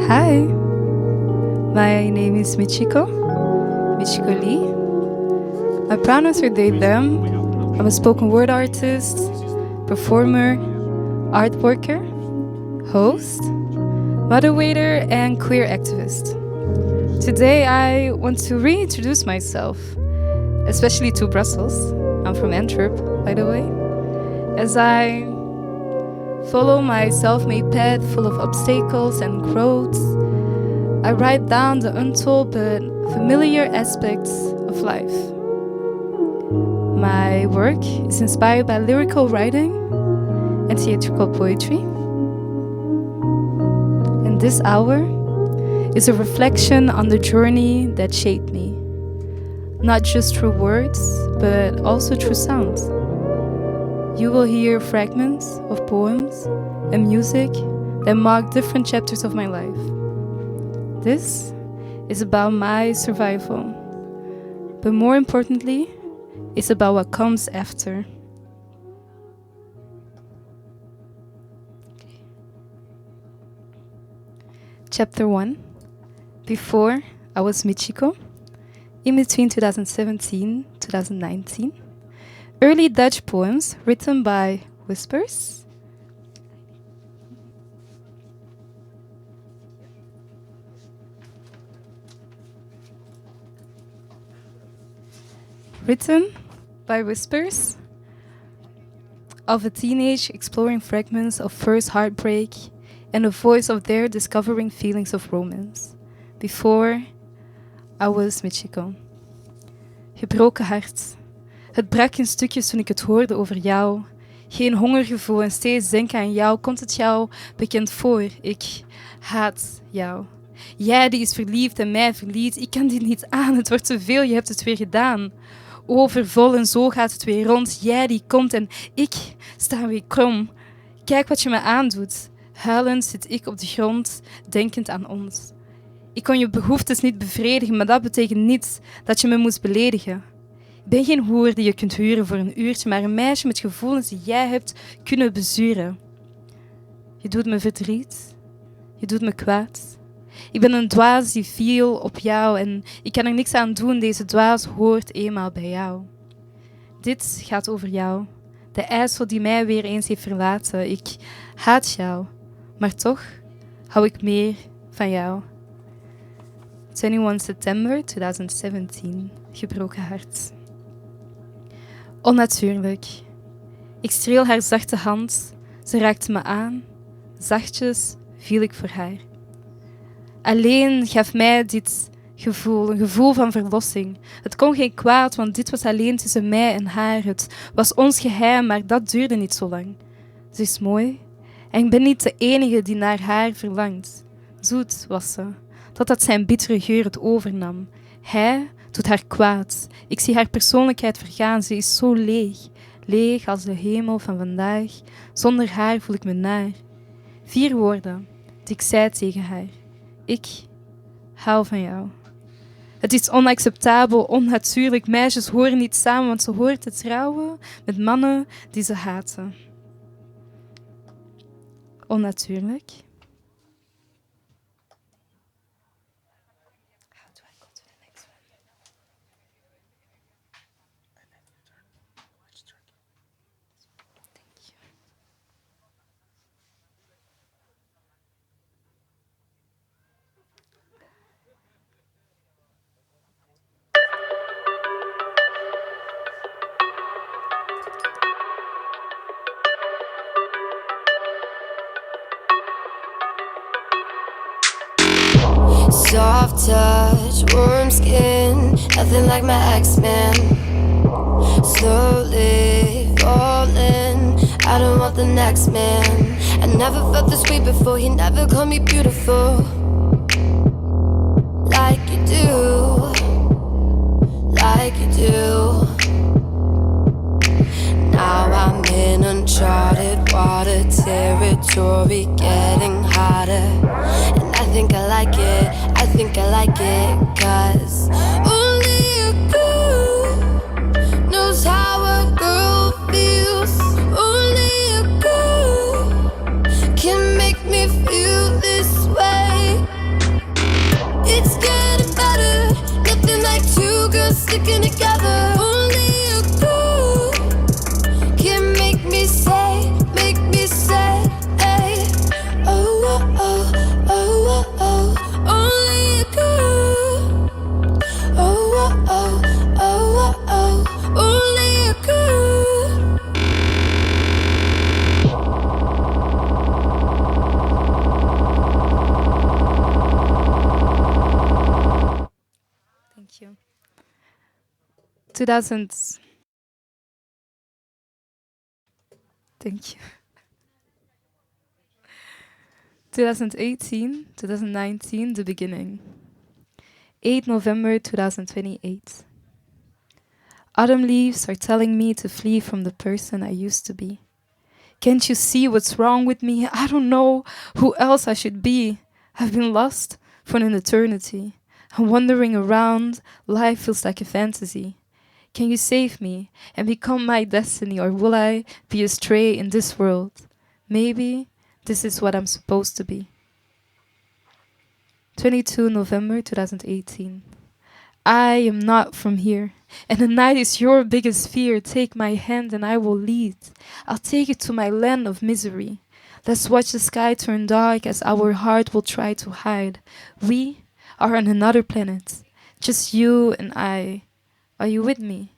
Hi, my name is Michiko Lee. My pronouns are they, them. I'm a spoken word artist, performer, art worker, host, moderator, and queer activist. Today I want to reintroduce myself, especially to Brussels. I'm from Antwerp, by the way, as I follow my self-made path full of obstacles and growths. I write down the untold but familiar aspects of life. My work is inspired by lyrical writing and theatrical poetry. And this hour is a reflection on the journey that shaped me, not just through words, but also through sounds. You will hear fragments of poems and music that mark different chapters of my life. This is about my survival, but more importantly, it's about what comes after. Chapter 1. Before I was Michiko, in between 2017-2019. Early Dutch poems written by Whispers. Written by Whispers of a teenage exploring fragments of first heartbreak and the voice of their discovering feelings of romance. Before I was Michiko. Gebroken hart. Het brak in stukjes toen ik het hoorde over jou. Geen hongergevoel en steeds denken aan jou. Komt het jou bekend voor? Ik haat jou. Jij die is verliefd en mij verliet. Ik kan dit niet aan. Het wordt te veel. Je hebt het weer gedaan. Overvol en zo gaat het weer rond. Jij die komt en ik sta weer krom. Kijk wat je me aandoet. Huilend zit ik op de grond, denkend aan ons. Ik kon je behoeftes niet bevredigen, maar dat betekent niet dat je me moest beledigen. Ik ben geen hoer die je kunt huren voor een uurtje, maar een meisje met gevoelens die jij hebt kunnen bezuren. Je doet me verdriet. Je doet me kwaad. Ik ben een dwaas die viel op jou en ik kan er niks aan doen. Deze dwaas hoort eenmaal bij jou. Dit gaat over jou. De ijsel die mij weer eens heeft verlaten. Ik haat jou, maar toch hou ik meer van jou. 21 September 2017. Gebroken hart. Onnatuurlijk. Ik streel haar zachte hand. Ze raakte me aan. Zachtjes viel ik voor haar. Alleen gaf mij dit gevoel, een gevoel van verlossing. Het kon geen kwaad, want dit was alleen tussen mij en haar. Het was ons geheim, maar dat duurde niet zo lang. Ze is mooi en ik ben niet de enige die naar haar verlangt. Zoet was ze, totdat zijn bittere geur het overnam. Hij doet haar kwaad. Ik zie haar persoonlijkheid vergaan. Ze is zo leeg. Leeg als de hemel van vandaag. Zonder haar voel ik me naar. 4 woorden die ik zei tegen haar. Ik hou van jou. Het is onacceptabel, onnatuurlijk. Meisjes horen niet samen, want ze hoort te trouwen met mannen die ze haten. Onnatuurlijk. Soft touch, warm skin, nothing like my ex-man. Slowly falling, I don't want the next man. I never felt this way before, he never called me beautiful like you do, like you do. Now I'm in uncharted water territory, getting hotter. And I think I like it, I think I like it, 'cause only a girl knows how a girl feels. Only a girl can make me feel this way. sticking together. Only you can make me say, hey. Oh, oh, oh, oh, oh, oh. Only you. Oh, oh, oh, oh, oh, oh. Only you. Thank you. 2000s. Thank you. 2018, 2019, the beginning. 8 November 2028. Autumn leaves are telling me to flee from the person I used to be. Can't you see what's wrong with me? I don't know who else I should be. I've been lost for an eternity. I'm wandering around. Life feels like a fantasy. Can you save me and become my destiny, or will I be a stray in this world? Maybe this is what I'm supposed to be. 22 November 2018. I am not from here, and the night is your biggest fear. Take my hand and I will lead. I'll take it to my land of misery. Let's watch the sky turn dark as our heart will try to hide. We are on another planet, just you and I. Are you with me?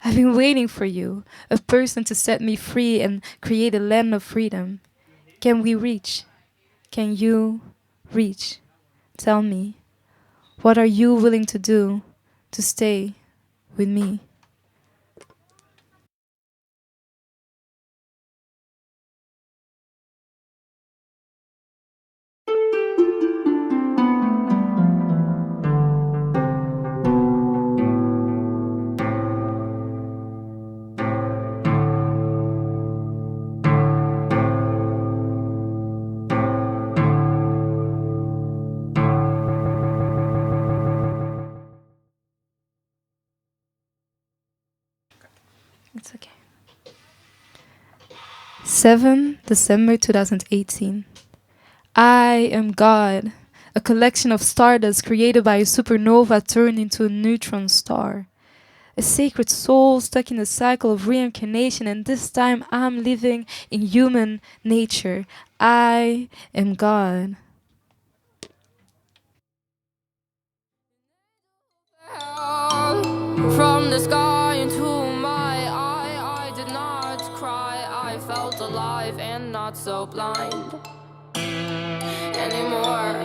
I've been waiting for you, a person to set me free and create a land of freedom. Can we reach? Can you reach? Tell me, what are you willing to do to stay with me? It's okay. 7 December 2018. I am God, a collection of stardust created by a supernova turned into a neutron star. A sacred soul stuck in a cycle of reincarnation, and this time I'm living in human nature. I am God. From the sky into my eye, I did not cry. I felt alive and not so blind anymore.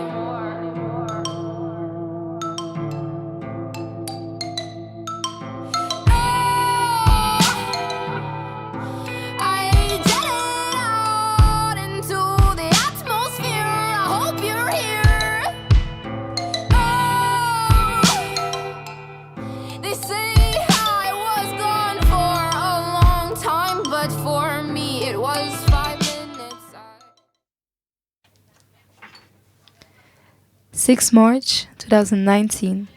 For me, it was 5 minutes. 6 March 2019.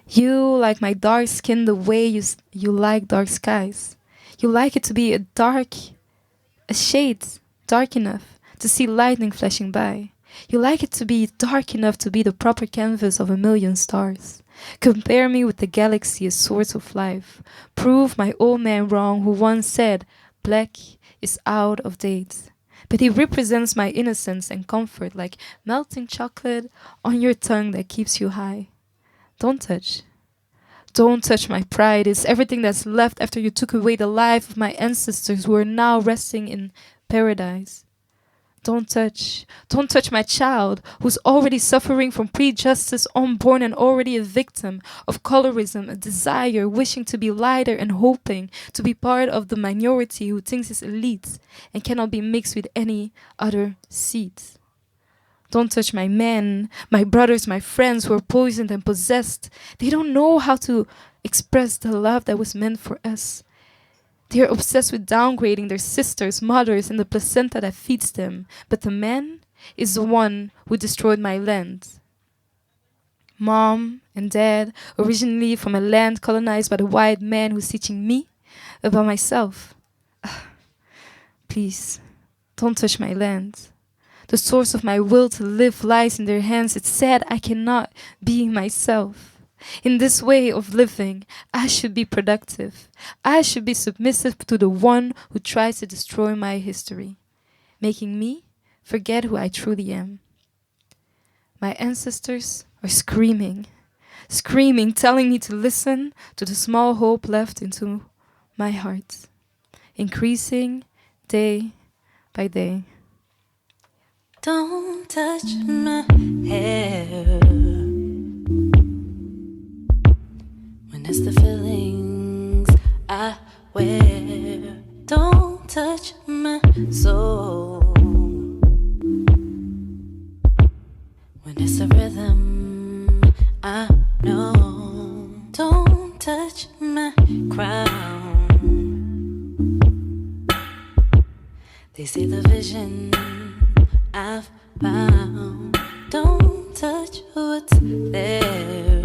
You like my dark skin the way you like dark skies. You like it to be a shade dark enough to see lightning flashing by. You like it to be dark enough to be the proper canvas of a million stars. Compare me with the galaxy as source of life. Prove my old man wrong who once said black is out of date. But he represents my innocence and comfort like melting chocolate on your tongue that keeps you high. Don't touch. Don't touch my pride. It's everything that's left after you took away the life of my ancestors who are now resting in paradise. Don't touch my child who's already suffering from prejudice, unborn and already a victim of colorism, a desire, wishing to be lighter and hoping to be part of the minority who thinks is elite and cannot be mixed with any other seeds. Don't touch my men, my brothers, my friends who are poisoned and possessed. They don't know how to express the love that was meant for us. They are obsessed with downgrading their sisters, mothers, and the placenta that feeds them. But the man is the one who destroyed my land. Mom and dad, originally from a land colonized by the white man who's teaching me about myself. Please, don't touch my land. The source of my will to live lies in their hands. It's sad I cannot be myself. In this way of living, I should be productive. I should be submissive to the one who tries to destroy my history, making me forget who I truly am. My ancestors are screaming, telling me to listen to the small hope left into my heart, increasing day by day. Don't touch my hair when it's the feelings I wear. Don't touch my soul when it's a rhythm I know. Don't touch my crown. They see the vision I've found. Don't touch what's there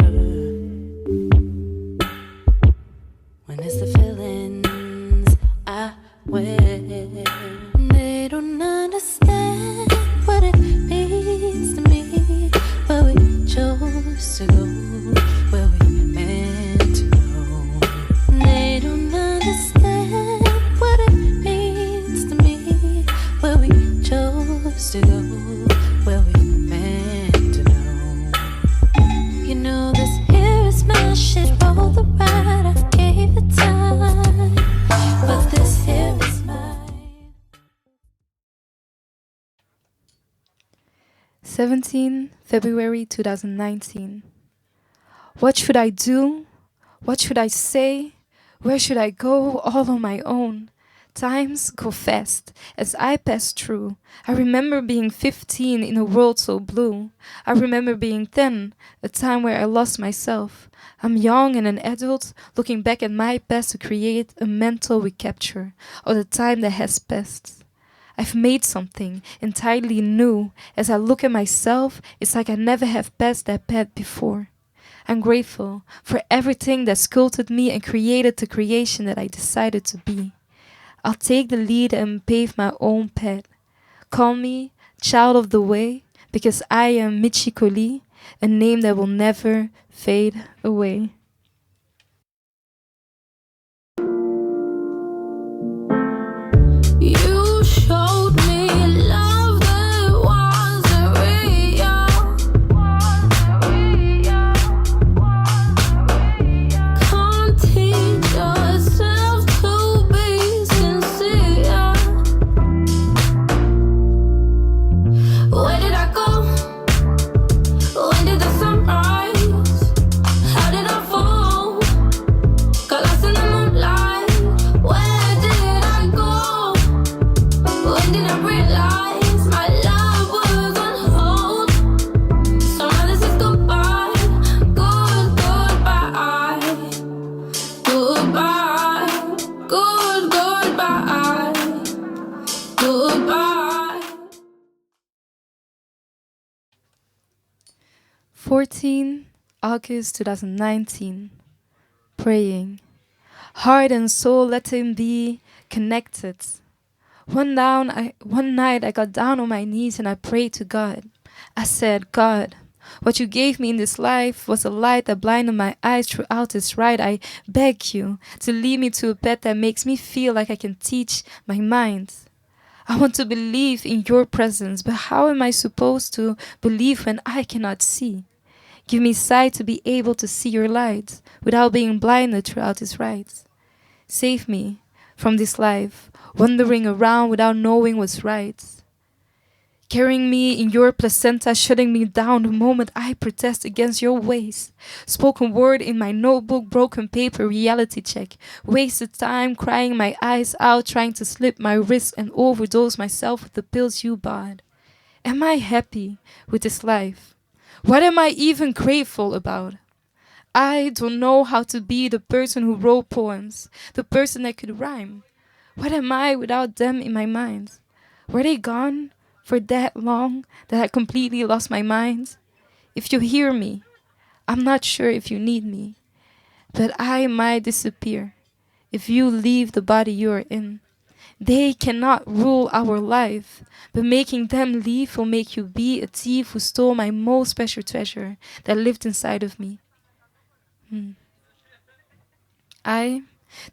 when it's the feelings I wear. They don't understand what it means to me, where we chose to go, where we meant to go. They don't understand what it means to me, where we chose to go, where we meant to know. You know this here is my shit, roll the ride, I gave it time, but this here is mine. 17 February 2019. What should I do? What should I say? Where should I go all on my own? Times go fast as I pass through. I remember being 15 in a world so blue. I remember being 10, a time where I lost myself. I'm young and an adult, looking back at my past to create a mental recapture of the time that has passed. I've made something entirely new. As I look at myself, it's like I never have passed that path before. I'm grateful for everything that sculpted me and created the creation that I decided to be. I'll take the lead and pave my own path. Call me child of the way, because I am Michiko, a name that will never fade away. You showed me love that wasn't real. Can't teach yourself to be sincere. Where did I go? When did the sun rise? How did I fall? Got lost in the moonlight. Where did I go? When did I realize my love was on hold? So now this is goodbye, goodbye, goodbye, goodbye, goodbye. 14 August 2019. Praying. Heart and soul, let them be connected. One night I got down on my knees and I prayed to God. I said, God, what you gave me in this life was a light that blinded my eyes throughout this ride. I beg you to lead me to a path that makes me feel like I can teach my mind. I want to believe in your presence, but how am I supposed to believe when I cannot see? Give me sight to be able to see your light without being blinded throughout this ride. Save me from this life, wandering around without knowing what's right. Carrying me in your placenta, shutting me down the moment I protest against your ways. Spoken word in my notebook, broken paper, reality check. Wasted time crying my eyes out, trying to slip my wrist and overdose myself with the pills you bought. Am I happy with this life? What am I even grateful about? I don't know how to be the person who wrote poems, the person that could rhyme. What am I without them in my mind? Were they gone for that long that I completely lost my mind? If you hear me, I'm not sure if you need me, but I might disappear if you leave the body you are in. They cannot rule our life, but making them leave will make you be a thief who stole my most special treasure that lived inside of me. I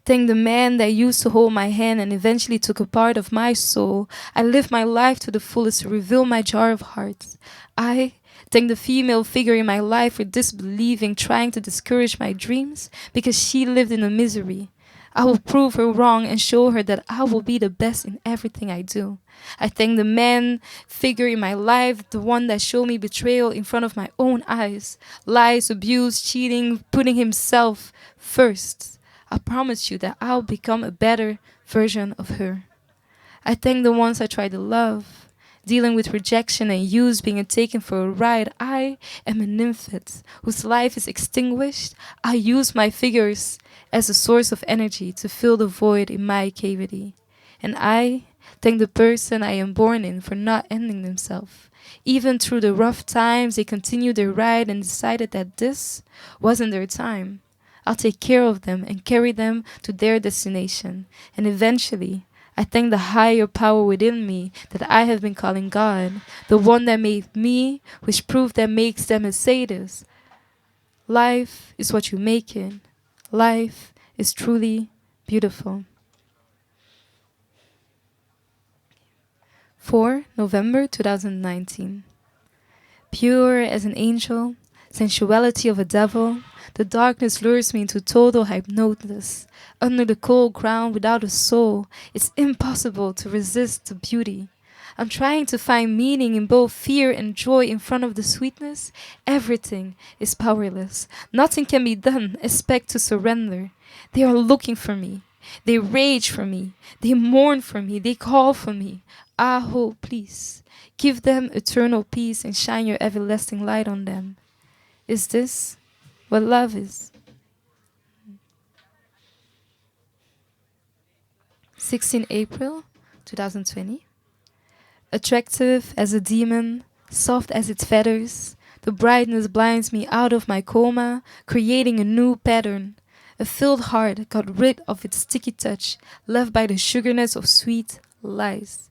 thank the man that used to hold my hand and eventually took a part of my soul. I live my life to the fullest to reveal my jar of hearts. I thank the female figure in my life for disbelieving, trying to discourage my dreams because she lived in a misery. I will prove her wrong and show her that I will be the best in everything I do. I thank the man figure in my life, the one that showed me betrayal in front of my own eyes, lies, abuse, cheating, putting himself first. I promise you that I'll become a better version of her. I thank the ones I tried to love, dealing with rejection and use, being taken for a ride. I am an infant whose life is extinguished. I use my figures as a source of energy to fill the void in my cavity. And I thank the person I am born in for not ending themselves. Even through the rough times, they continued their ride and decided that this wasn't their time. I'll take care of them and carry them to their destination. And eventually, I thank the higher power within me that I have been calling God, the one that made me, which proof that makes them as say this. Life is what you make it. Life is truly beautiful. 4 November 2019. Pure as an angel, sensuality of a devil, the darkness lures me into total hypnosis. Under the cold ground without a soul, it's impossible to resist the beauty. I'm trying to find meaning in both fear and joy in front of the sweetness. Everything is powerless. Nothing can be done except to surrender. They are looking for me. They rage for me. They mourn for me. They call for me. Aho, please. Give them eternal peace and shine your everlasting light on them. Is this what love is? 16 April 2020. Attractive as a demon, soft as its feathers, the brightness blinds me out of my coma, creating a new pattern. A filled heart got rid of its sticky touch, left by the sugarness of sweet lies.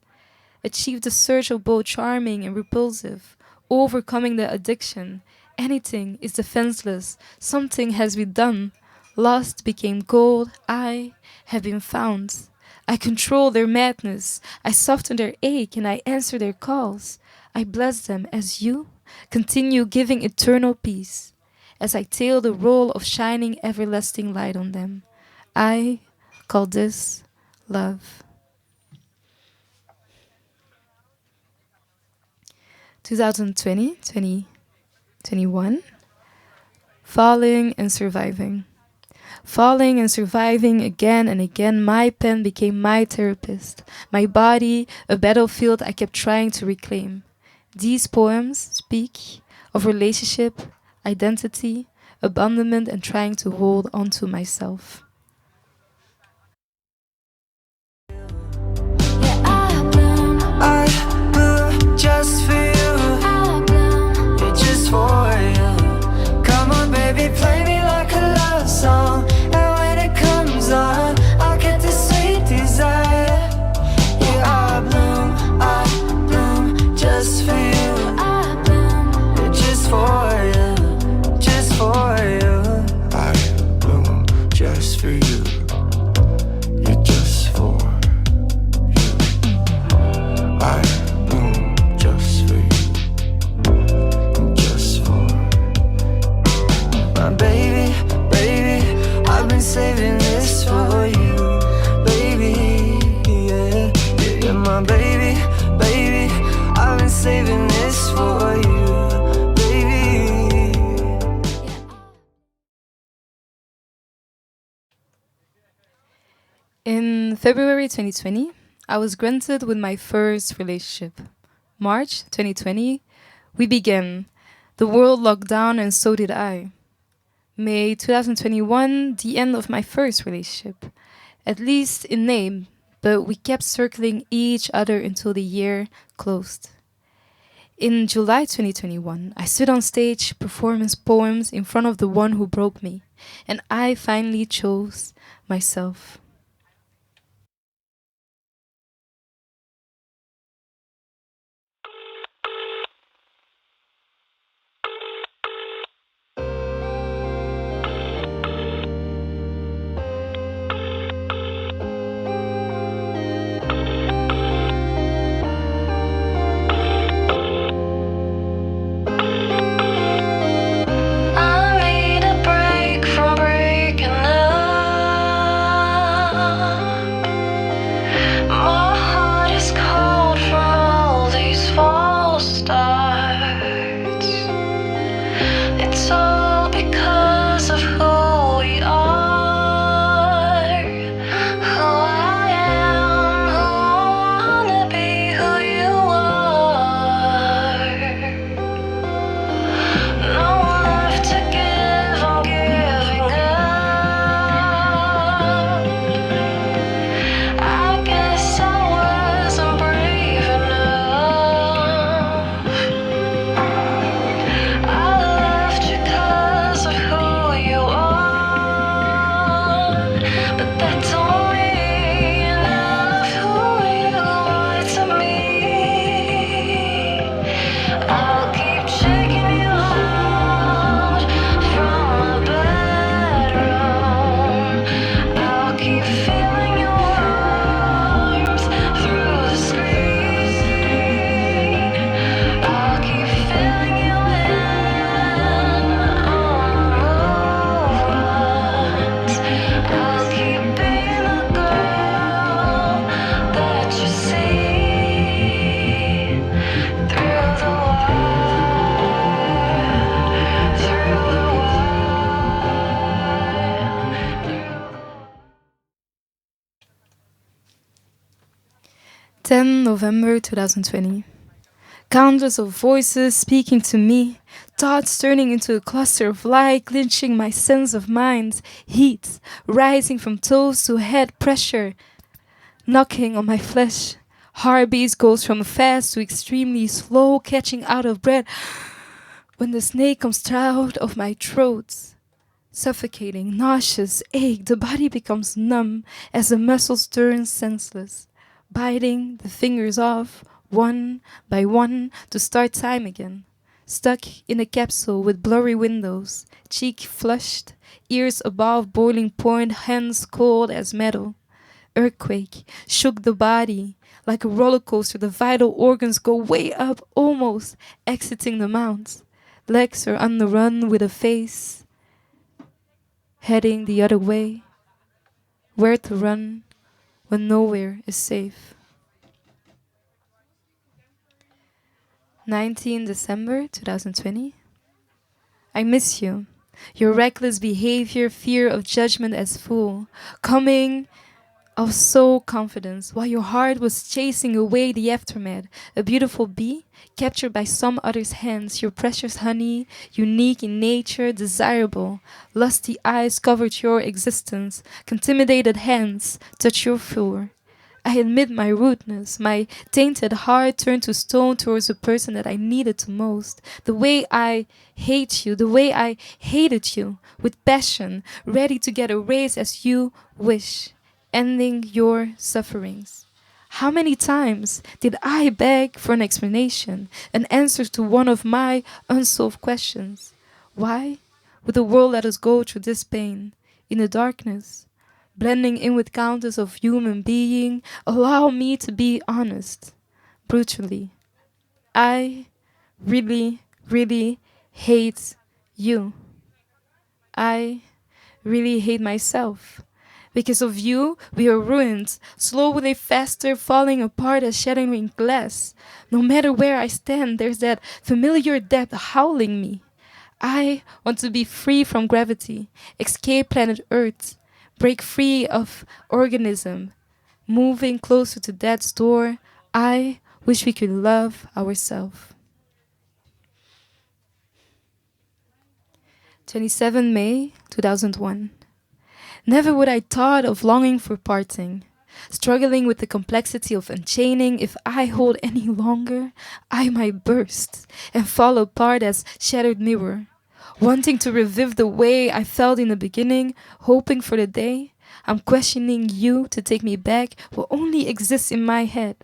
Achieved the surge of both charming and repulsive, overcoming the addiction. Anything is defenseless, something has been done. Lost became gold, I have been found. I control their madness, I soften their ache and I answer their calls. I bless them as you continue giving eternal peace, as I tail the role of shining everlasting light on them. I call this love. 2020, 2021. Falling and surviving. Falling and surviving again and again, my pen became my therapist. My body, a battlefield I kept trying to reclaim. These poems speak of relationship, identity, abandonment, and trying to hold on to myself. I bloom just for you. Yeah, just for you. Come on, baby, play me like a love song. And when it comes on, I'll get the sweet desire. Yeah, I bloom just for you. Yeah, just for you, just for you. I bloom just for you. Yeah, just for you. I bloom just for you, just for my baby, baby. I've been saving this for you, baby. Yeah, yeah, yeah, my baby, baby. I've been saving this for you, baby. In February 2020, I was granted with my first relationship. March 2020, we began. The world locked down and so did I. May 2021, the end of my first relationship. At least in name, but we kept circling each other until the year closed. In July 2021, I stood on stage, performance poems in front of the one who broke me, and I finally chose myself. 10 November 2020. Countless of voices speaking to me, thoughts turning into a cluster of light, clinching my sense of mind, heat rising from toes to head, pressure knocking on my flesh. Heartbeats goes from fast to extremely slow, catching out of breath when the snake comes out of my throat. Suffocating, nauseous, ache, the body becomes numb as the muscles turn senseless. Biting the fingers off, one by one, to start time again. Stuck in a capsule with blurry windows, cheek flushed, ears above boiling point, hands cold as metal. Earthquake shook the body like a roller coaster. The vital organs go way up, almost exiting the mount. Legs are on the run with a face heading the other way. Where to run when nowhere is safe. 19 December 2020. I miss you. Your reckless behavior, fear of judgment as fool, coming of soul confidence, while your heart was chasing away the aftermath. A beautiful bee, captured by some other's hands, your precious honey, unique in nature, desirable. Lusty eyes covered your existence, contaminated hands touched your floor. I admit my rudeness, my tainted heart turned to stone towards the person that I needed the most. The way I hate you, the way I hated you, with passion, ready to get erased as you wish, ending your sufferings. How many times did I beg for an explanation, an answer to one of my unsolved questions? Why would the world let us go through this pain in the darkness? Blending in with countless of human being, allow me to be honest, brutally. I really, really hate you. I really hate myself. Because of you, we are ruined, slowly faster, falling apart as shattering glass. No matter where I stand, there's that familiar depth howling me. I want to be free from gravity, escape planet Earth, break free of organism, moving closer to death's door. I wish we could love ourselves. 27 May 2001. Never would I thought of longing for parting, struggling with the complexity of unchaining. If I hold any longer, I might burst and fall apart as shattered mirror. Wanting to revive the way I felt in the beginning, hoping for the day I'm questioning you to take me back will only exist in my head.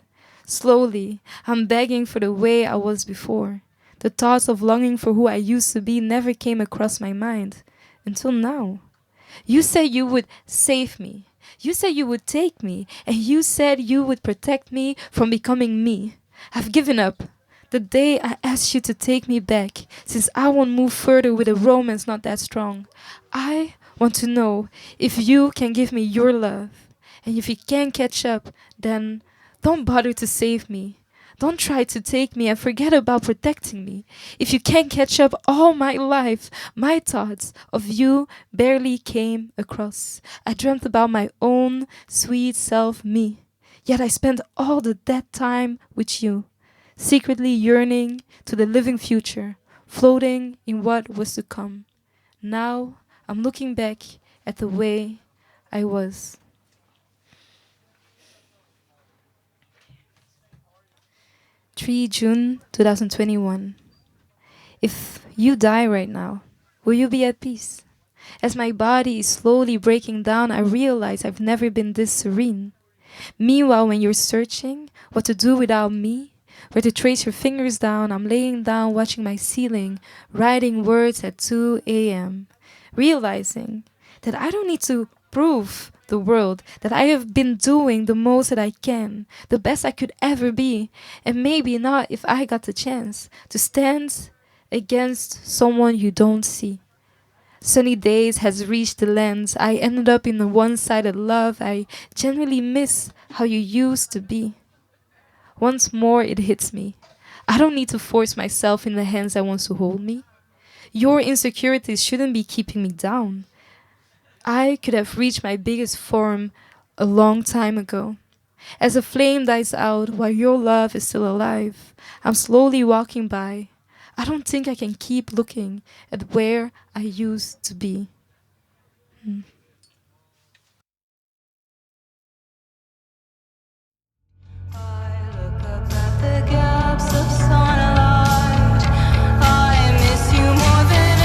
Slowly, I'm begging for the way I was before. The thoughts of longing for who I used to be never came across my mind until now. You said you would save me. You said you would take me. And you said you would protect me from becoming me. I've given up. The day I asked you to take me back, since I won't move further with a romance not that strong. I want to know if you can give me your love. And if you can't catch up, then don't bother to save me. Don't try to take me and forget about protecting me. If you can't catch up, all my life, my thoughts of you barely came across. I dreamt about my own sweet self, me. Yet I spent all that time with you, secretly yearning to the living future, floating in what was to come. Now I'm looking back at the way I was. 3 June 2021. If you die right now, will you be at peace? As my body is slowly breaking down, I realize I've never been this serene. Meanwhile, when you're searching what to do without me, where to trace your fingers down, I'm laying down watching my ceiling, writing words at 2 a.m., realizing that I don't need to prove the world that I have been doing the most that I can, the best I could ever be, and maybe not if I got the chance to stand against someone you don't see. Sunny days has reached the lands. I ended up in a one-sided love. I genuinely miss how you used to be. Once more it hits me. I don't need to force myself in the hands that wants to hold me. Your insecurities shouldn't be keeping me down. I could have reached my biggest form a long time ago. As a flame dies out while your love is still alive, I'm slowly walking by. I don't think I can keep looking at where I used to be. Hmm. I look up at the gaps of sunlight. I miss you more than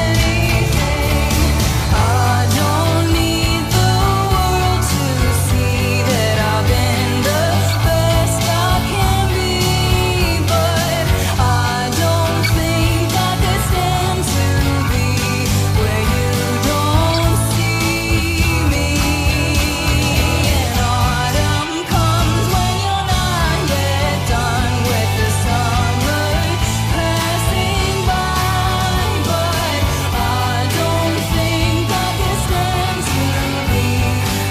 anything. I don't need the world to see that I've been the best I can be, but I don't think I could stand to be where you don't see me. And autumn comes when you're not yet done with the summer passing by, but I don't think I can stand to be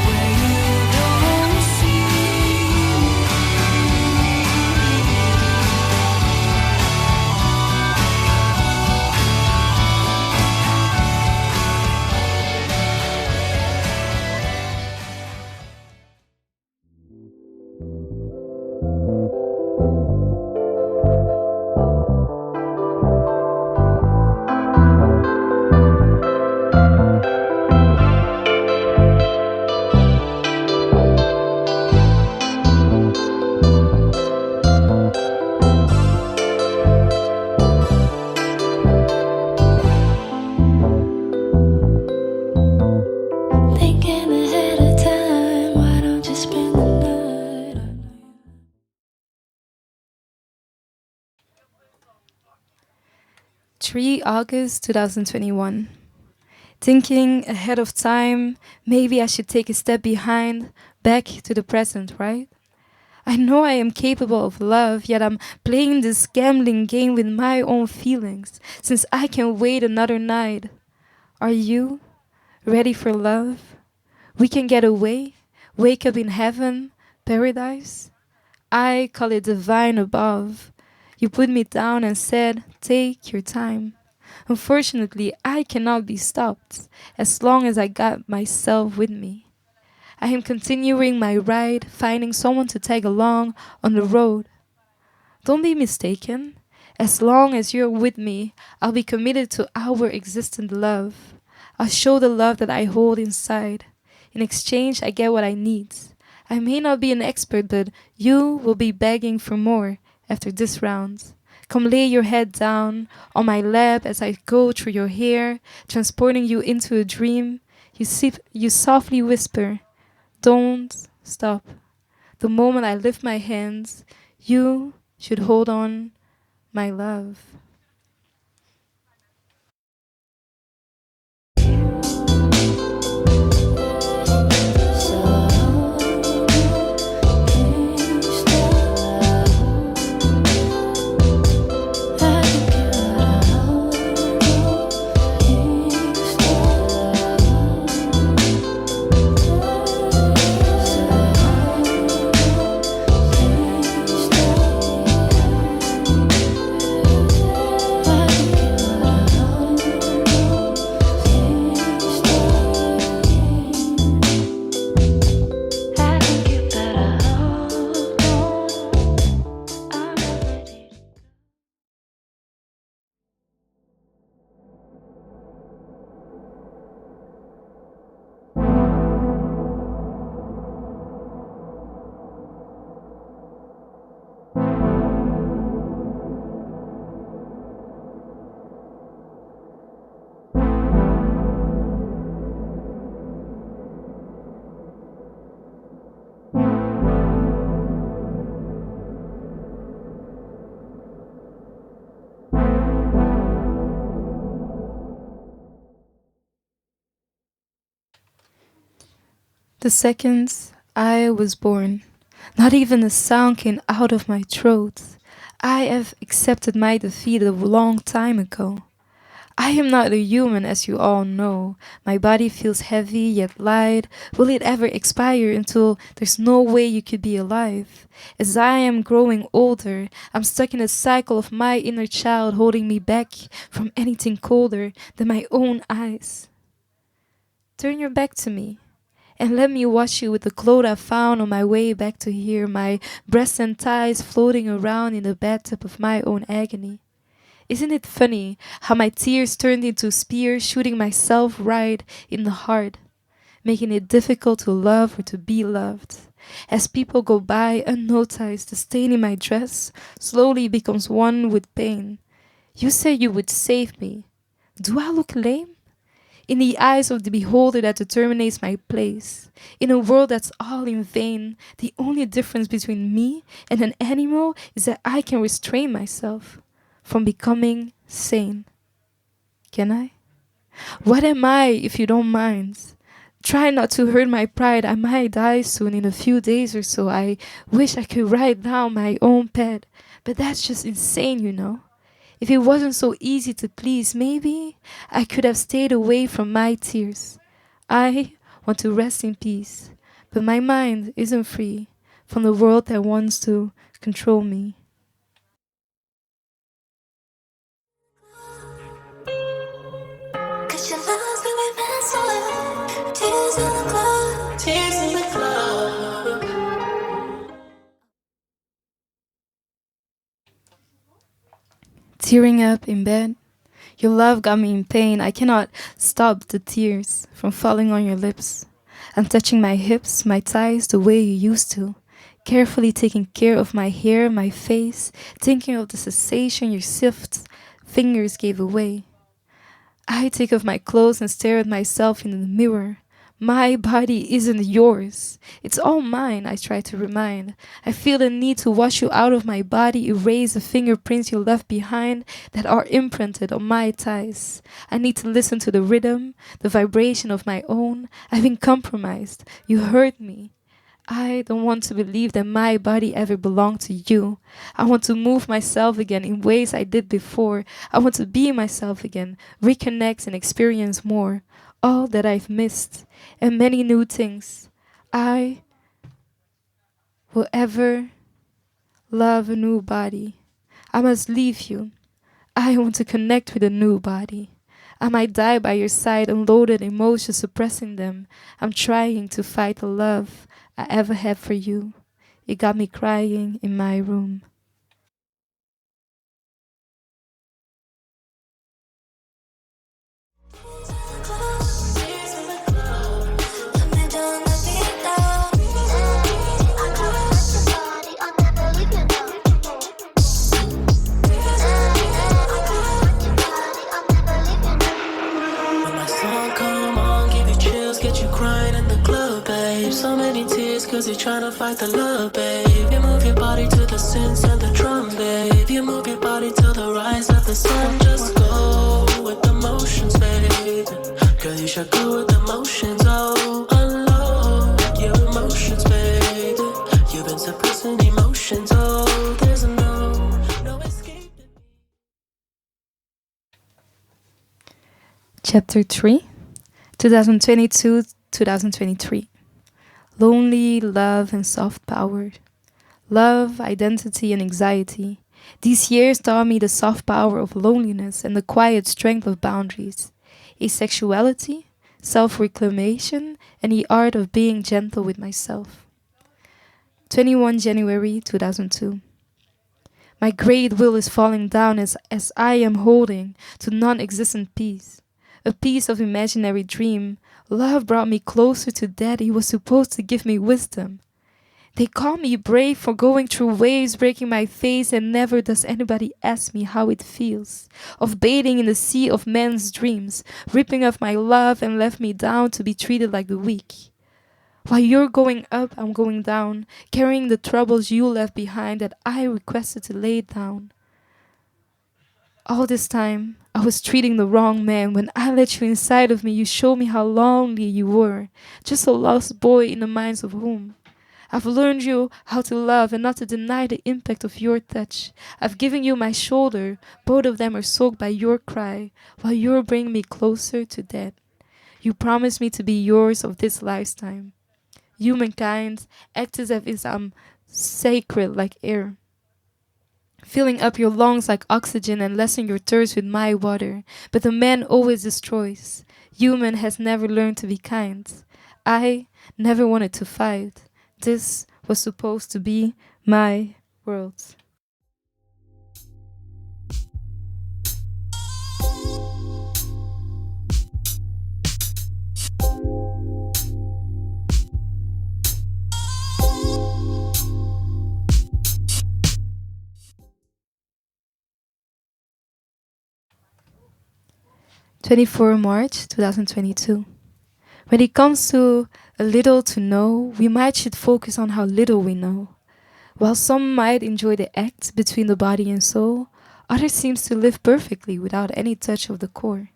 where you don't see me. Thinking ahead of time, why don't you spend the night? 3 August 2021. Thinking ahead of time, maybe I should take a step behind, back to the present, right? I know I am capable of love, yet I'm playing this gambling game with my own feelings, since I can wait another night. Are you ready for love? We can get away, wake up in heaven, paradise. I call it divine above. You put me down and said, take your time. Unfortunately, I cannot be stopped as long as I got myself with me. I am continuing my ride, finding someone to tag along on the road. Don't be mistaken. As long as you're with me, I'll be committed to our existent love. I'll show the love that I hold inside. In exchange, I get what I need. I may not be an expert, but you will be begging for more after this round. Come lay your head down on my lap as I go through your hair, transporting you into a dream. You softly whisper, don't stop. The moment I lift my hands, you should hold on, my love. The second I was born, not even a sound came out of my throat. I have accepted my defeat a long time ago. I am not a human, as you all know. My body feels heavy yet light. Will it ever expire until there's no way you could be alive? As I am growing older, I'm stuck in a cycle of my inner child holding me back from anything colder than my own eyes. Turn your back to me. And let me wash you with the clothes I found on my way back to here, my breasts and thighs floating around in the bathtub of my own agony. Isn't it funny how my tears turned into spears shooting myself right in the heart, making it difficult to love or to be loved? As people go by unnoticed, the stain in my dress slowly becomes one with pain. You said you would save me. Do I look lame? In the eyes of the beholder that determines my place. In a world that's all in vain, the only difference between me and an animal is that I can restrain myself from becoming sane. Can I? What am I, if you don't mind? Try not to hurt my pride. I might die soon in a few days or so. I wish I could write down my own pet, but that's just insane, you know. If it wasn't so easy to please, maybe I could have stayed away from my tears. I want to rest in peace, but my mind isn't free from the world that wants to control me. Cause your love's been with me so well. Tears in the club. Tears in the club. Tearing up in bed, your love got me in pain. I cannot stop the tears from falling on your lips. I'm touching my hips, my thighs the way you used to. Carefully taking care of my hair, my face, thinking of the sensation your soft fingers gave away. I take off my clothes and stare at myself in the mirror. My body isn't yours. It's all mine, I try to remind. I feel the need to wash you out of my body, erase the fingerprints you left behind that are imprinted on my thighs. I need to listen to the rhythm, the vibration of my own. I've been compromised. You hurt me. I don't want to believe that my body ever belonged to you. I want to move myself again in ways I did before. I want to be myself again, reconnect and experience more. All that I've missed, and many new things. I will ever love a new body. I must leave you. I want to connect with a new body. I might die by your side, unloaded emotions, suppressing them. I'm trying to fight the love I ever had for you. It got me crying in my room. So many tears cause you're trying to fight the love, babe. You move your body to the synths and the drum, babe. You move your body to the rise of the sun. Just go with the motions, babe. Girl, you should go with the motions, oh. Unload your emotions, babe. You've been suppressing emotions, oh. There's no escape. Chapter 3, 2022-2023. Lonely, love, and soft power. Love, identity, and anxiety. These years taught me the soft power of loneliness and the quiet strength of boundaries. Asexuality, self-reclamation, and the art of being gentle with myself. 21 January 2002. My great will is falling down as I am holding to non-existent peace. A piece of imaginary dream. Love brought me closer to that. He was supposed to give me wisdom. They call me brave for going through waves, breaking my face, and never does anybody ask me how it feels. Of bathing in the sea of men's dreams, ripping off my love and left me down to be treated like the weak. While you're going up, I'm going down, carrying the troubles you left behind that I requested to lay down. All this time, I was treating the wrong man. When I let you inside of me, you showed me how lonely you were. Just a lost boy in the minds of whom. I've learned you how to love and not to deny the impact of your touch. I've given you my shoulder. Both of them are soaked by your cry, while you're bringing me closer to death. You promised me to be yours of this lifetime. Humankind, act as if I'm sacred like air. Filling up your lungs like oxygen and lessen your thirst with my water. But the man always destroys. Human has never learned to be kind. I never wanted to fight. This was supposed to be my world. March 2022. When it comes to a little to know, we might should focus on how little we know. While some might enjoy the act between the body and soul, others seems to live perfectly without any touch of the core.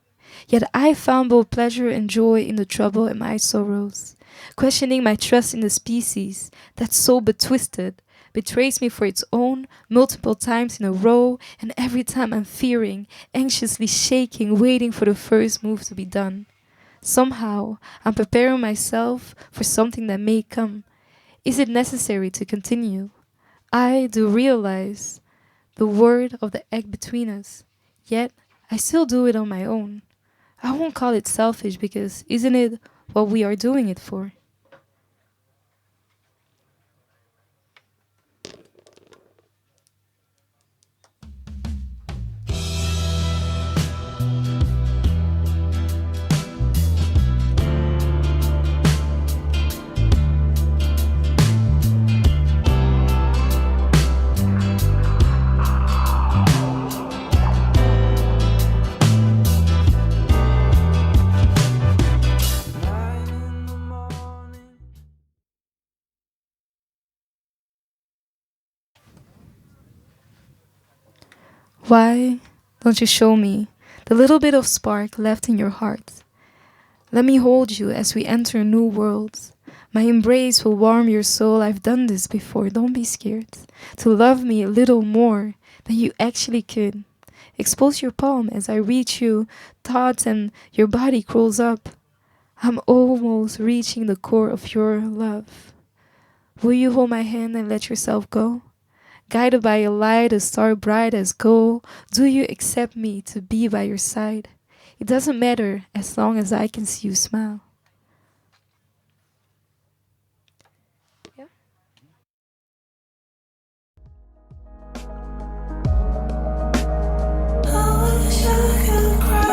Yet I found both pleasure and joy in the trouble and my sorrows, questioning my trust in the species that so betwisted betrays me for its own multiple times in a row, and every time I'm fearing, anxiously shaking, waiting for the first move to be done. Somehow, I'm preparing myself for something that may come. Is it necessary to continue? I do realize the word of the egg between us, yet I still do it on my own. I won't call it selfish because isn't it what we are doing it for? Why don't you show me the little bit of spark left in your heart? Let me hold you as we enter new worlds. My embrace will warm your soul. I've done this before. Don't be scared to love me a little more than you actually could. Expose your palm as I reach you, thoughts, and your body crawls up. I'm almost reaching the core of your love. Will you hold my hand and let yourself go? Guided by a light, a star bright as gold, do you accept me to be by your side? It doesn't matter as long as I can see you smile. Yeah. I wish I could cry.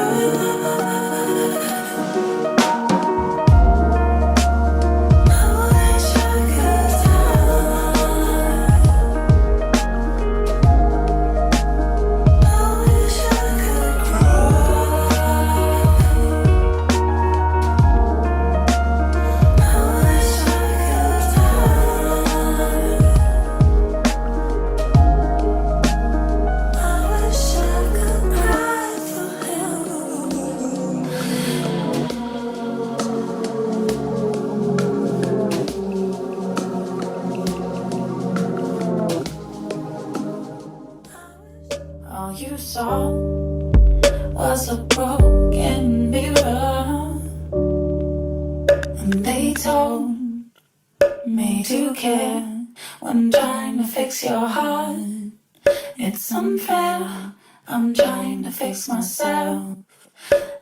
Was a broken mirror, and they told me to care when trying to fix your heart. It's unfair, I'm trying to fix myself,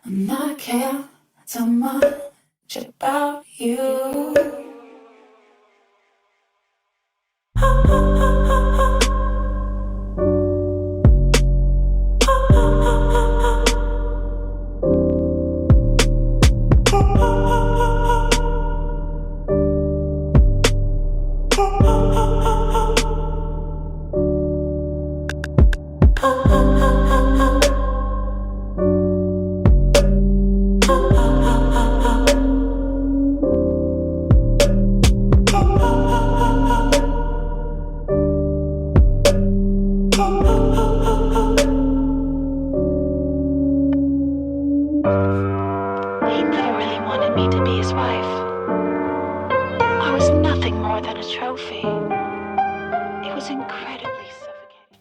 and I care too much about you. Trophy. It was incredibly suffocating.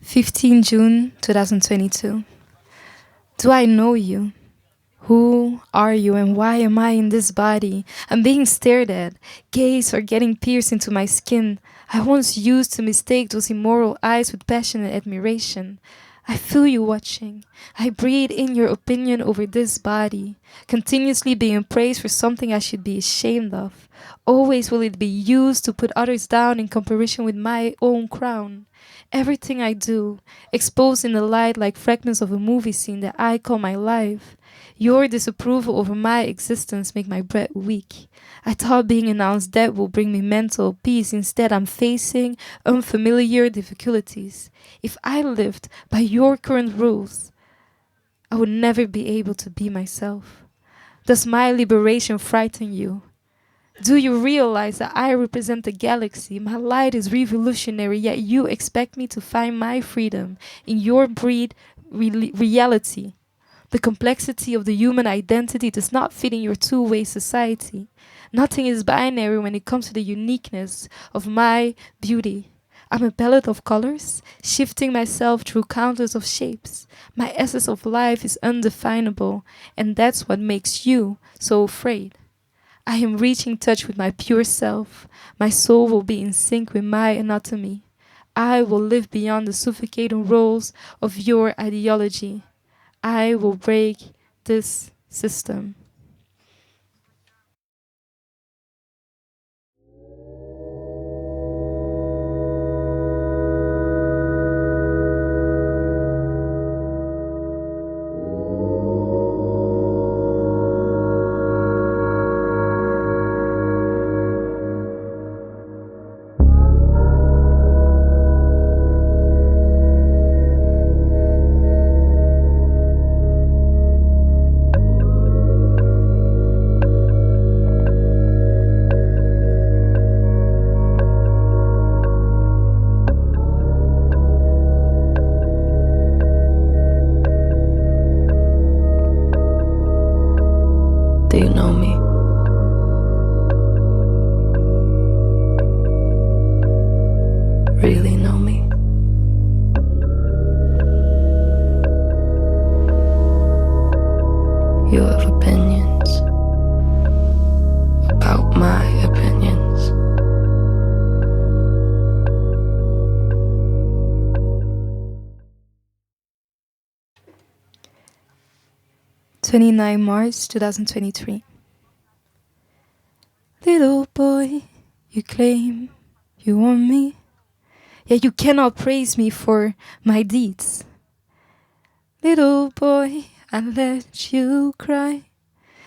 15 June 2022. Do I know you? Who are you and why am I in this body? I'm being stared at. Gaze are getting pierced into my skin. I once used to mistake those immoral eyes with passionate admiration. I feel you watching. I breathe in your opinion over this body, continuously being praised for something I should be ashamed of. Always will it be used to put others down in comparison with my own crown. Everything I do, exposed in the light like fragments of a movie scene that I call my life. Your disapproval over my existence make my breath weak. I thought being announced dead will bring me mental peace. Instead, I'm facing unfamiliar difficulties. If I lived by your current rules, I would never be able to be myself. Does my liberation frighten you? Do you realize that I represent the galaxy? My light is revolutionary, yet you expect me to find my freedom in your breed reality. The complexity of the human identity does not fit in your two-way society. Nothing is binary when it comes to the uniqueness of my beauty. I'm a palette of colors, shifting myself through countless of shapes. My essence of life is undefinable, and that's what makes you so afraid. I am reaching touch with my pure self. My soul will be in sync with my anatomy. I will live beyond the suffocating roles of your ideology. I will break this system. Do you know me? Really know me? You have opinions about my opinions. March 2023. Little boy, you claim you want me, yet you cannot praise me for my deeds. Little boy, I let you cry,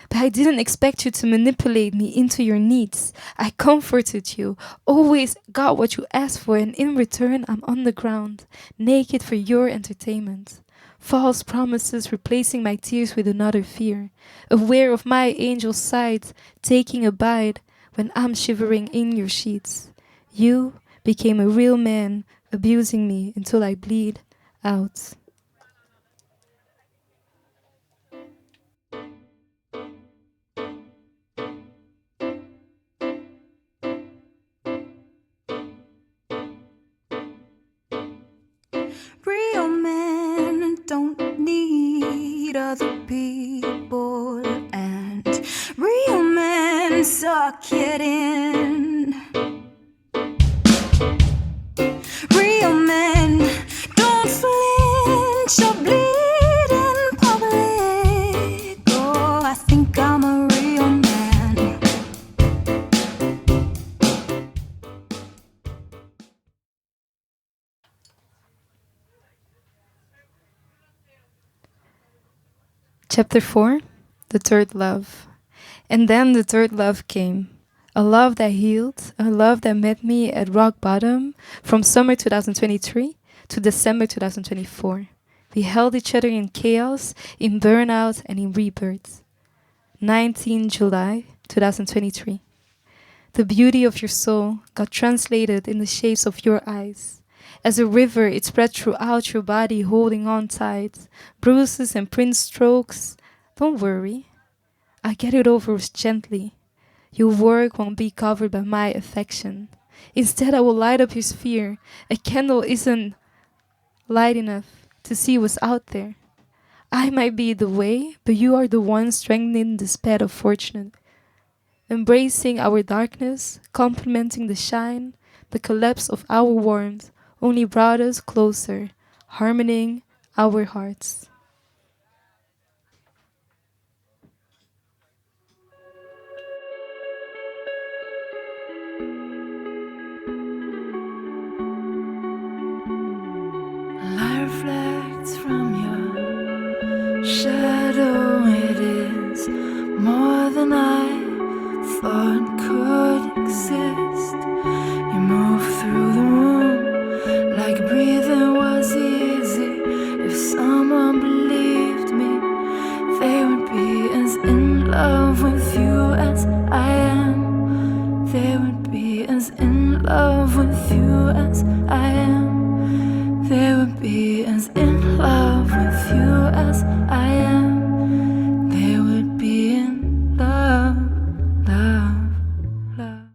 but I didn't expect you to manipulate me into your needs. I comforted you, always got what you asked for, and in return I'm on the ground, naked for your entertainment. False promises replacing my tears with another fear, aware of my angel's sight, taking a bite when I'm shivering in your sheets. You became a real man, abusing me until I bleed out. Real men don't need other people, and real men suck it in. Real men don't flinch or bleed in public. Oh, I think I'm a real man. Chapter 4, The Third Love. And then the third love came. A love that healed, a love that met me at rock bottom from summer 2023 to December 2024. We held each other in chaos, in burnout, and in rebirth. 19 July 2023. The beauty of your soul got translated in the shapes of your eyes. As a river, it spread throughout your body, holding on tight. Bruises and print strokes. Don't worry. I get it over gently. Your work won't be covered by my affection. Instead, I will light up your sphere. A candle isn't light enough to see what's out there. I might be the way, but you are the one strengthening the sped of fortune. Embracing our darkness, complementing the shine, the collapse of our warmth only brought us closer, harmoning our hearts. Light reflects from your shadow. It is more than I thought could exist. You move through the room like breathing was easy. If someone believed me, they would be as in love with you as I am. They would be as in love with you as I am. They would be as in love with you as I am. They would be in love, love, love.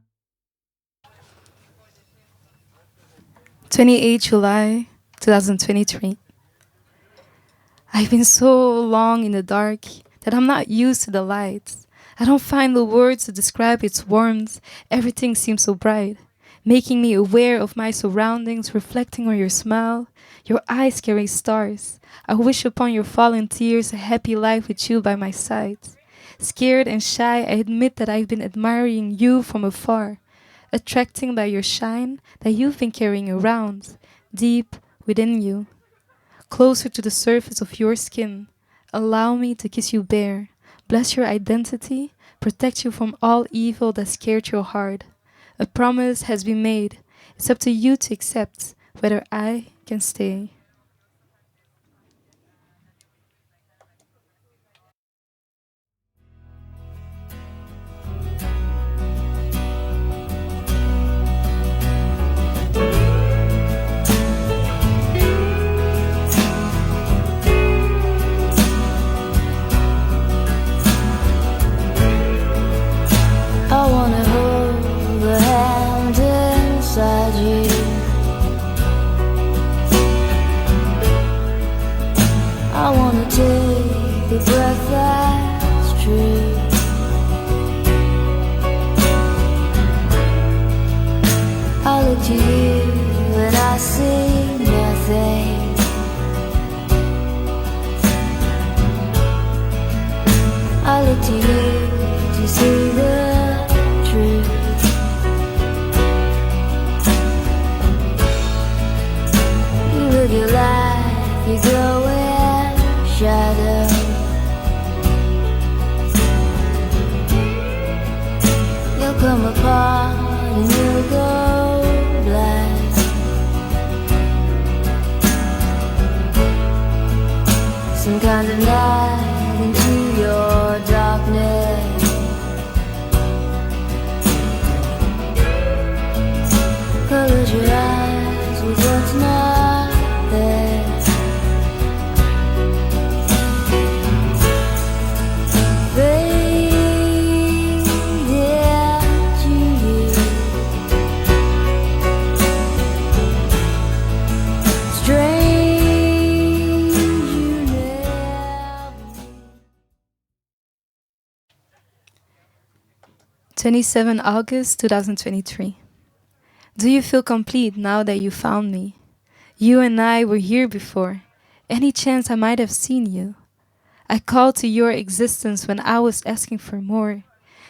28 July 2023. I've been so long in the dark that I'm not used to the lights. I don't find the words to describe its warmth. Everything seems so bright, making me aware of my surroundings, reflecting on your smile. Your eyes carry stars. I wish upon your fallen tears a happy life with you by my side. Scared and shy, I admit that I've been admiring you from afar, attracting by your shine that you've been carrying around, deep within you. Closer to the surface of your skin, allow me to kiss you bare, bless your identity, protect you from all evil that scared your heart. A promise has been made. It's up to you to accept whether I can stay. I wanna hold the hand inside you. I wanna take the breath that's true. I look to you and I see nothing. I look to you to see the truth. You live your life, you go in shadow. You'll come apart and you'll go blind. Some kind of night into your darkness. Close your eyes with what's not there. Fade into you. Strange you never. 27 August 2023. Do you feel complete now that you found me? You and I were here before. Any chance I might have seen you? I called to your existence when I was asking for more.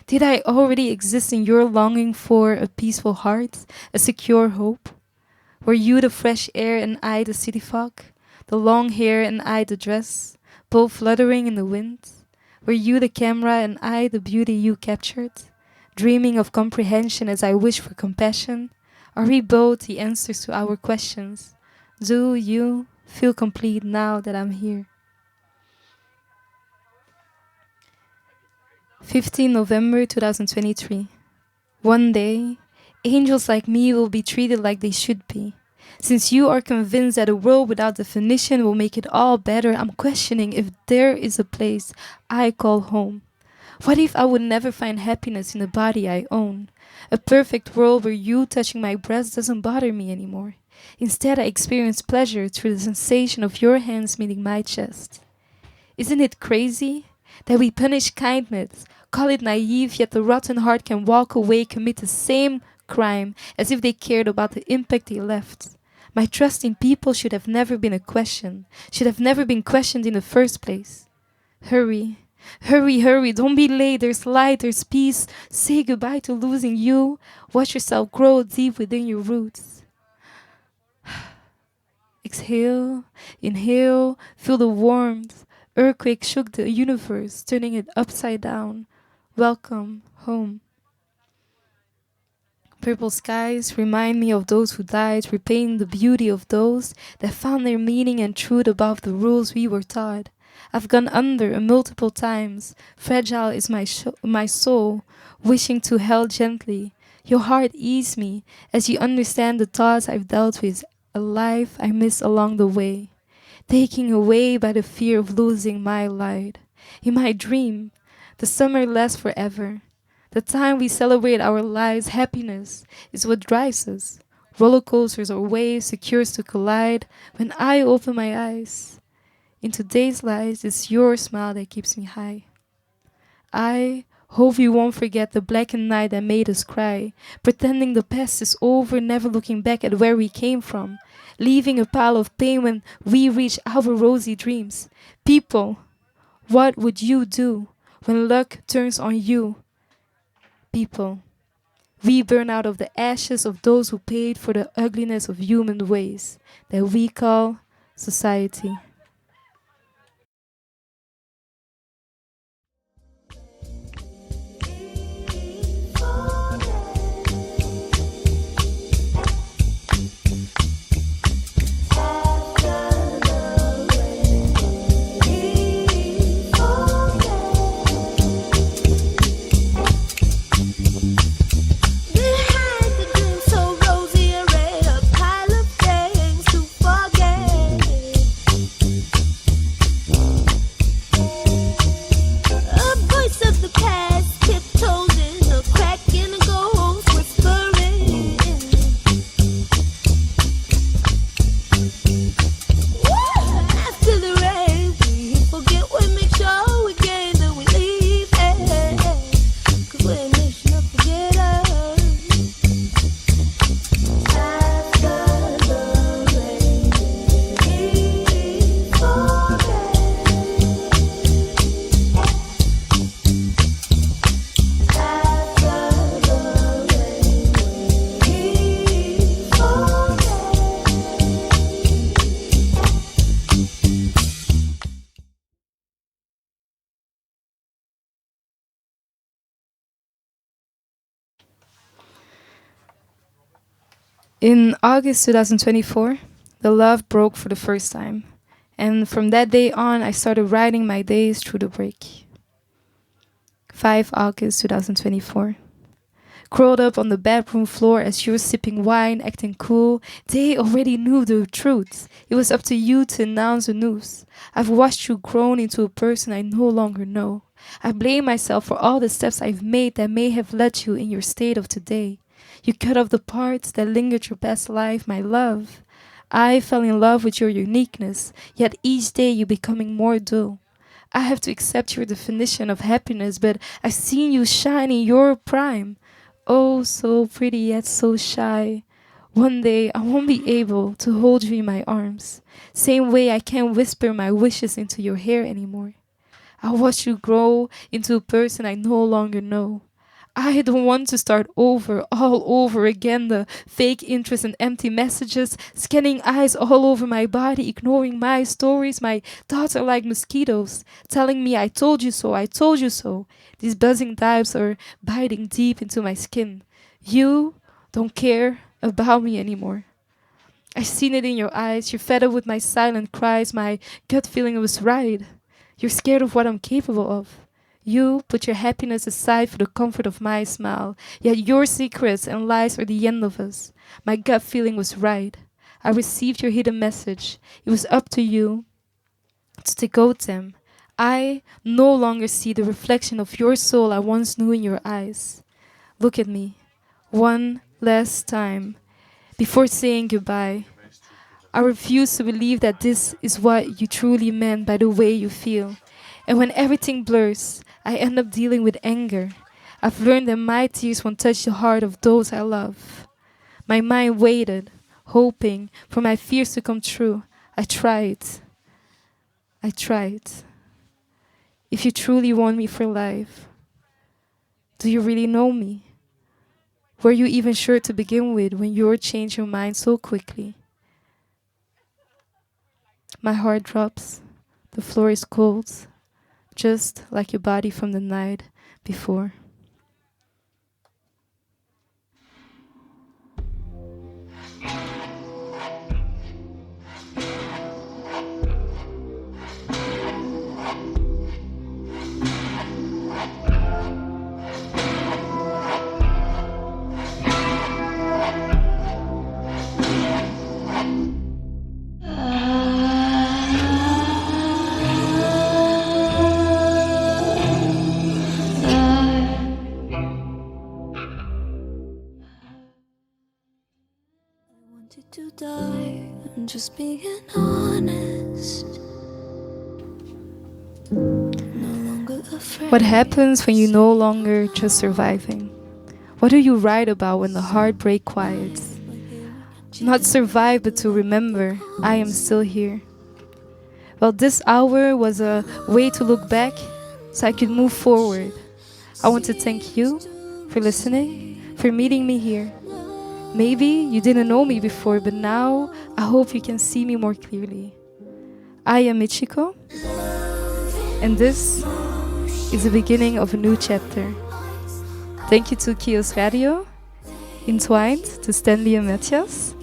Did I already exist in your longing for a peaceful heart, a secure hope? Were you the fresh air and I the city fog, the long hair and I the dress, both fluttering in the wind? Were you the camera and I the beauty you captured, dreaming of comprehension as I wish for compassion? Are we both the answers to our questions? Do you feel complete now that I'm here? 15 November 2023. One day, angels like me will be treated like they should be. Since you are convinced that a world without definition will make it all better, I'm questioning if there is a place I call home. What if I would never find happiness in the body I own? A perfect world where you touching my breast doesn't bother me anymore. Instead, I experience pleasure through the sensation of your hands meeting my chest. Isn't it crazy that we punish kindness, call it naive, yet the rotten heart can walk away, commit the same crime as if they cared about the impact they left? My trust in people should have never been a question, should have never been questioned in the first place. Hurry, hurry, hurry, don't be late, there's light, there's peace. Say goodbye to losing you. Watch yourself grow deep within your roots. Exhale, inhale, feel the warmth. Earthquake shook the universe, turning it upside down. Welcome home. Purple skies remind me of those who died, repaying the beauty of those that found their meaning and truth above the rules we were taught. I've gone under multiple times. Fragile is my soul, wishing to held gently. Your heart ease me as you understand the thoughts I've dealt with, a life I miss along the way, taking away by the fear of losing my light. In my dream, the summer lasts forever. The time we celebrate our lives, happiness is what drives us. Roller coasters or waves, secures to collide. When I open my eyes, in today's lives, it's your smile that keeps me high. I hope you won't forget the blackened night that made us cry, pretending the past is over, never looking back at where we came from, leaving a pile of pain when we reach our rosy dreams. People, what would you do when luck turns on you? People, we burn out of the ashes of those who paid for the ugliness of human ways that we call society. In August 2024, the love broke for the first time. And from that day on, I started writing my days through the break. 5 August 2024. Curled up on the bedroom floor as you're sipping wine, acting cool. They already knew the truth. It was up to you to announce the news. I've watched you grow into a person I no longer know. I blame myself for all the steps I've made that may have led you in your state of today. You cut off the parts that lingered your past life, my love. I fell in love with your uniqueness, yet each day you're becoming more dull. I have to accept your definition of happiness, but I've seen you shine in your prime. Oh, so pretty yet so shy. One day I won't be able to hold you in my arms. Same way I can't whisper my wishes into your hair anymore. I watch you grow into a person I no longer know. I don't want to start over, all over again, the fake interest and empty messages, scanning eyes all over my body, ignoring my stories. My thoughts are like mosquitoes, telling me I told you so, I told you so. These buzzing types are biting deep into my skin. You don't care about me anymore. I've seen it in your eyes. You're fed up with my silent cries. My gut feeling was right. You're scared of what I'm capable of. You put your happiness aside for the comfort of my smile. Yet your secrets and lies are the end of us. My gut feeling was right. I received your hidden message. It was up to you to decode them. I no longer see the reflection of your soul I once knew in your eyes. Look at me. One last time. Before saying goodbye, I refuse to believe that this is what you truly meant by the way you feel. And when everything blurs, I end up dealing with anger. I've learned that my tears won't touch the heart of those I love. My mind waited, hoping for my fears to come true. I tried. If you truly want me for life, do you really know me? Were you even sure to begin with when you changed your mind so quickly? My heart drops. The floor is cold, just like your body from the night before. To die and just being honest. No longer afraid. What happens when you're no longer just surviving? What do you write about when the heartbreak quiets? Not survive, but to remember, I am still here. Well, this hour was a way to look back so I could move forward. I want to thank you for listening, for meeting me here. Maybe you didn't know me before, but now I hope you can see me more clearly. I am Michiko, and this is the beginning of a new chapter. Thank you to Kiosk Radio, ENTWINED, to Stanley and Matthias,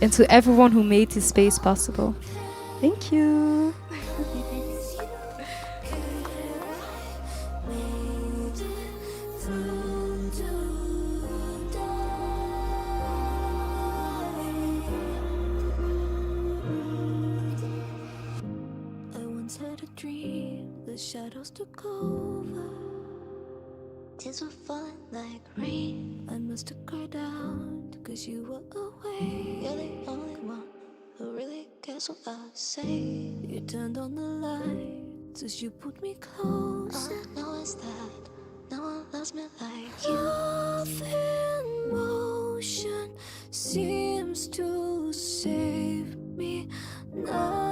and to everyone who made this space possible. Thank you. Had a dream, the shadows took over. Tears were falling like rain. I must have cried out, cause you were away. You're the only one who really cares what I say. You turned on the lights as you put me close. All I know is that no one loves me like you. Love in motion seems to save me now.